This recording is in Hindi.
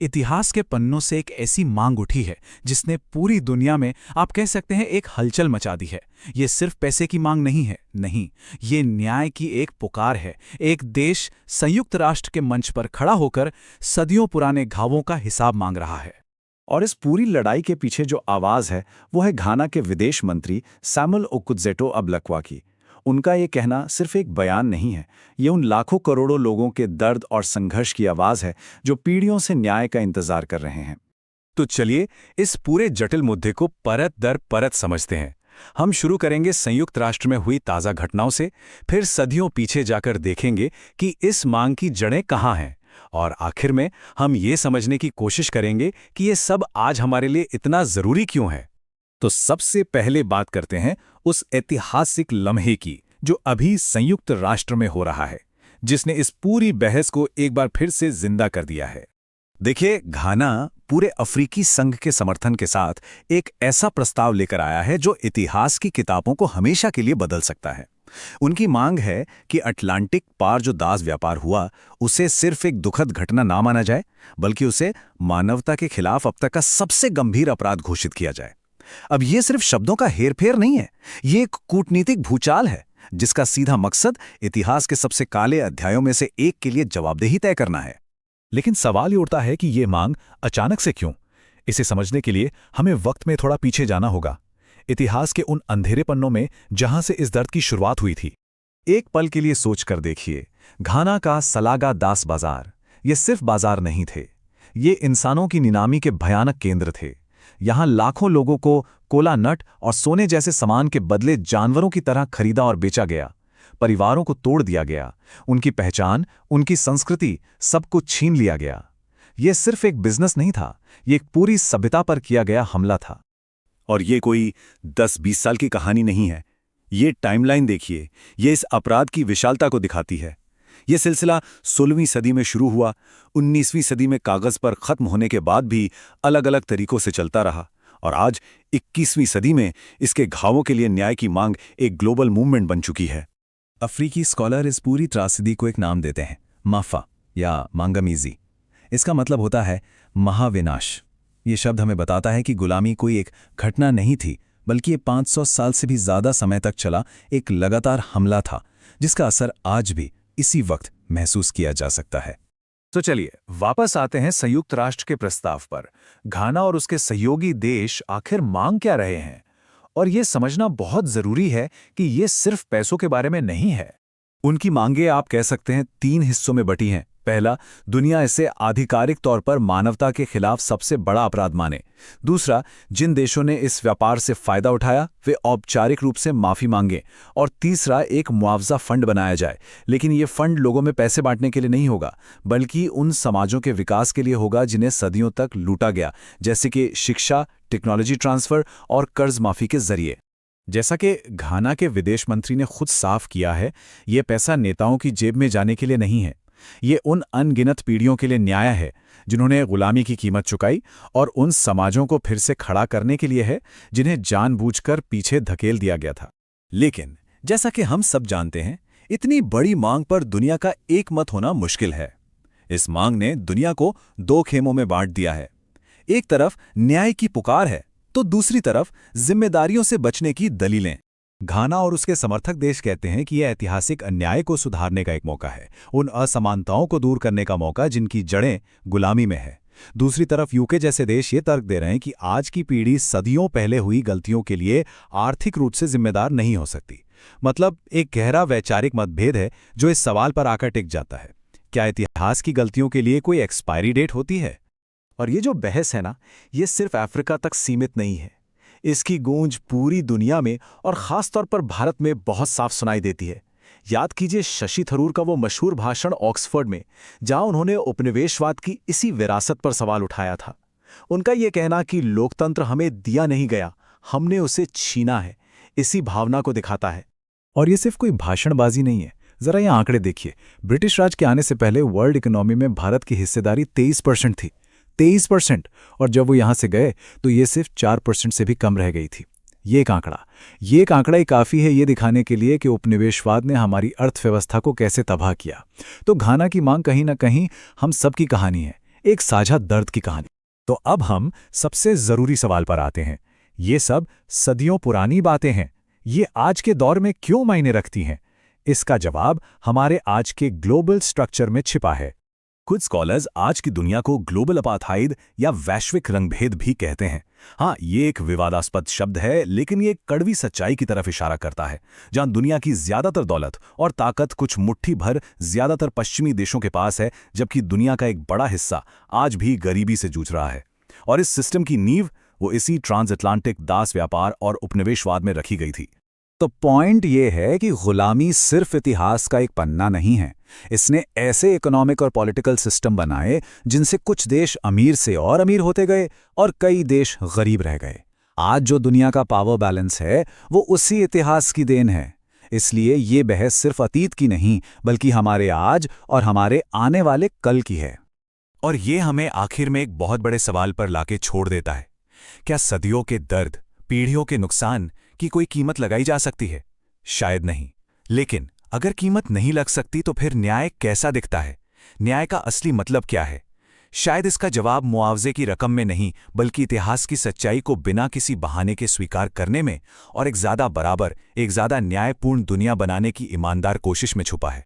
इतिहास के पन्नों से एक ऐसी मांग उठी है जिसने पूरी दुनिया में आप कह सकते हैं एक हलचल मचा दी है। ये सिर्फ पैसे की मांग नहीं है, नहीं, ये न्याय की एक पुकार है। एक देश संयुक्त राष्ट्र के मंच पर खड़ा होकर सदियों पुराने घावों का हिसाब मांग रहा है। और इस पूरी लड़ाई के पीछे जो आवाज है वो है घाना के विदेश मंत्री सैमुअल ओकुजेटो अबलक्वा की। उनका ये कहना सिर्फ एक बयान नहीं है, ये उन लाखों करोड़ों लोगों के दर्द और संघर्ष की आवाज है जो पीढ़ियों से न्याय का इंतजार कर रहे हैं। तो चलिए इस पूरे जटिल मुद्दे को परत दर परत समझते हैं। हम शुरू करेंगे संयुक्त राष्ट्र में हुई ताज़ा घटनाओं से, फिर सदियों पीछे जाकर देखेंगे कि इस मांग की जड़ें कहाँ हैं, और आखिर में हम ये समझने की कोशिश करेंगे कि ये सब आज हमारे लिए इतना ज़रूरी क्यों है। तो सबसे पहले बात करते हैं उस ऐतिहासिक लम्हे की जो अभी संयुक्त राष्ट्र में हो रहा है, जिसने इस पूरी बहस को एक बार फिर से जिंदा कर दिया है। देखिए, घाना पूरे अफ्रीकी संघ के समर्थन के साथ एक ऐसा प्रस्ताव लेकर आया है जो इतिहास की किताबों को हमेशा के लिए बदल सकता है। उनकी मांग है कि अटलांटिक पार जो दास व्यापार हुआ उसे सिर्फ एक दुखद घटना ना माना जाए, बल्कि उसे मानवता के खिलाफ अब तक का सबसे गंभीर अपराध घोषित किया जाए। अब ये सिर्फ शब्दों का हेरफेर नहीं है, ये एक कूटनीतिक भूचाल है जिसका सीधा मकसद इतिहास के सबसे काले अध्यायों में से एक के लिए जवाबदेही तय करना है। लेकिन सवाल ये उठता है कि ये मांग अचानक से क्यों? इसे समझने के लिए हमें वक्त में थोड़ा पीछे जाना होगा, इतिहास के उन अंधेरे पन्नों में जहां से इस दर्द की शुरुआत हुई थी। एक पल के लिए सोचकर देखिए, घाना का सलागा दास बाजार ये सिर्फ बाजार नहीं थे, ये इंसानों की नीलामी के भयानक केंद्र थे। यहां लाखों लोगों को कोला नट और सोने जैसे सामान के बदले जानवरों की तरह खरीदा और बेचा गया। परिवारों को तोड़ दिया गया, उनकी पहचान, उनकी संस्कृति, सब कुछ छीन लिया गया। यह सिर्फ एक बिजनेस नहीं था, ये एक पूरी सभ्यता पर किया गया हमला था। और ये कोई 10-20 साल की कहानी नहीं है। ये टाइमलाइन देखिए, ये इस अपराध की विशालता को दिखाती है। ये सिलसिला 16वीं सदी में शुरू हुआ, 19वीं सदी में कागज पर खत्म होने के बाद भी अलग अलग तरीकों से चलता रहा, और आज 21वीं सदी में इसके घावों के लिए न्याय की मांग एक ग्लोबल मूवमेंट बन चुकी है। अफ्रीकी स्कॉलर इस पूरी त्रासदी को एक नाम देते हैं, माफा या मांगामीजी। इसका मतलब होता है महाविनाश। ये शब्द हमें बताता है कि गुलामी कोई एक घटना नहीं थी, बल्कि ये 500 साल से भी ज्यादा समय तक चला एक लगातार हमला था, जिसका असर आज भी इसी वक्त महसूस किया जा सकता है। तो चलिए वापस आते हैं संयुक्त राष्ट्र के प्रस्ताव पर। घाना और उसके सहयोगी देश आखिर मांग क्या रहे हैं? और यह समझना बहुत जरूरी है कि ये सिर्फ पैसों के बारे में नहीं है। उनकी मांगें आप कह सकते हैं 3 हिस्सों में बटी हैं। पहला, दुनिया इसे आधिकारिक तौर पर मानवता के खिलाफ सबसे बड़ा अपराध माने। दूसरा, जिन देशों ने इस व्यापार से फायदा उठाया वे औपचारिक रूप से माफी मांगें। और तीसरा, एक मुआवजा फंड बनाया जाए, लेकिन ये फंड लोगों में पैसे बांटने के लिए नहीं होगा, बल्कि उन समाजों के विकास के लिए होगा जिन्हें सदियों तक लूटा गया, जैसे कि शिक्षा, टेक्नोलॉजी ट्रांसफर और कर्ज माफी के जरिए। जैसा कि घाना के विदेश मंत्री ने खुद साफ किया है, ये पैसा नेताओं की जेब में जाने के लिए नहीं है। ये उन अनगिनत पीढ़ियों के लिए न्याय है जिन्होंने गुलामी की कीमत चुकाई, और उन समाजों को फिर से खड़ा करने के लिए है जिन्हें जानबूझकर पीछे धकेल दिया गया था। लेकिन जैसा कि हम सब जानते हैं, इतनी बड़ी मांग पर दुनिया का एक मत होना मुश्किल है। इस मांग ने दुनिया को 2 खेमों में बांट दिया है। एक तरफ न्याय की पुकार है, तो दूसरी तरफ जिम्मेदारियों से बचने की दलीलें। घाना और उसके समर्थक देश कहते हैं कि यह ऐतिहासिक अन्याय को सुधारने का एक मौका है, उन असमानताओं को दूर करने का मौका जिनकी जड़ें गुलामी में है। दूसरी तरफ यूके जैसे देश ये तर्क दे रहे हैं कि आज की पीढ़ी सदियों पहले हुई गलतियों के लिए आर्थिक रूप से जिम्मेदार नहीं हो सकती। मतलब एक गहरा वैचारिक मतभेद है जो इस सवाल पर आकर टिक जाता है, क्या इतिहास की गलतियों के लिए कोई एक्सपायरी डेट होती है? और ये जो बहस है ना, ये सिर्फ अफ्रीका तक सीमित नहीं है। इसकी गूंज पूरी दुनिया में और खासतौर पर भारत में बहुत साफ सुनाई देती है। याद कीजिए शशि थरूर का वो मशहूर भाषण ऑक्सफोर्ड में, जहां उन्होंने उपनिवेशवाद की इसी विरासत पर सवाल उठाया था। उनका ये कहना कि लोकतंत्र हमें दिया नहीं गया, हमने उसे छीना है, इसी भावना को दिखाता है। और ये सिर्फ कोई भाषणबाजी नहीं है। जरा ये आंकड़े देखिए। ब्रिटिश राज के आने से पहले वर्ल्ड इकोनॉमी में भारत की हिस्सेदारी 23% थी, 23%। और जब वो यहां से गए तो ये सिर्फ 4% से भी कम रह गई थी। ये एक आंकड़ा ही काफ़ी है ये दिखाने के लिए कि उपनिवेशवाद ने हमारी अर्थव्यवस्था को कैसे तबाह किया। तो घाना की मांग कहीं ना कहीं हम सब की कहानी है, एक साझा दर्द की कहानी। तो अब हम सबसे जरूरी सवाल पर आते हैं। ये सब सदियों पुरानी बातें हैं, ये आज के दौर में क्यों मायने रखती हैं? इसका जवाब हमारे आज के ग्लोबल स्ट्रक्चर में छिपा है। कुछ स्कॉलर्स आज की दुनिया को ग्लोबल अपार्थाइड या वैश्विक रंगभेद भी कहते हैं। हाँ, ये एक विवादास्पद शब्द है, लेकिन ये एक कड़वी सच्चाई की तरफ इशारा करता है, जहां दुनिया की ज्यादातर दौलत और ताकत कुछ मुट्ठी भर ज्यादातर पश्चिमी देशों के पास है, जबकि दुनिया का एक बड़ा हिस्सा आज भी गरीबी से जूझ रहा है। और इस सिस्टम की नींव वो इसी ट्रांस अटलांटिक दास व्यापार और उपनिवेशवाद में रखी गई थी। तो पॉइंट ये है कि गुलामी सिर्फ इतिहास का एक पन्ना नहीं है। इसने ऐसे इकोनॉमिक और पॉलिटिकल सिस्टम बनाए जिनसे कुछ देश अमीर से और अमीर होते गए और कई देश गरीब रह गए। आज जो दुनिया का पावर बैलेंस है वो उसी इतिहास की देन है। इसलिए ये बहस सिर्फ अतीत की नहीं, बल्कि हमारे आज और हमारे आने वाले कल की है। और ये हमें आखिर में एक बहुत बड़े सवाल पर लाके छोड़ देता है। क्या सदियों के दर्द, पीढ़ियों के नुकसान की कोई कीमत लगाई जा सकती है? शायद नहीं। लेकिन अगर कीमत नहीं लग सकती तो फिर न्याय कैसा दिखता है? न्याय का असली मतलब क्या है? शायद इसका जवाब मुआवजे की रकम में नहीं, बल्कि इतिहास की सच्चाई को बिना किसी बहाने के स्वीकार करने में और एक ज्यादा बराबर, एक ज्यादा न्यायपूर्ण दुनिया बनाने की ईमानदार कोशिश में छुपा है।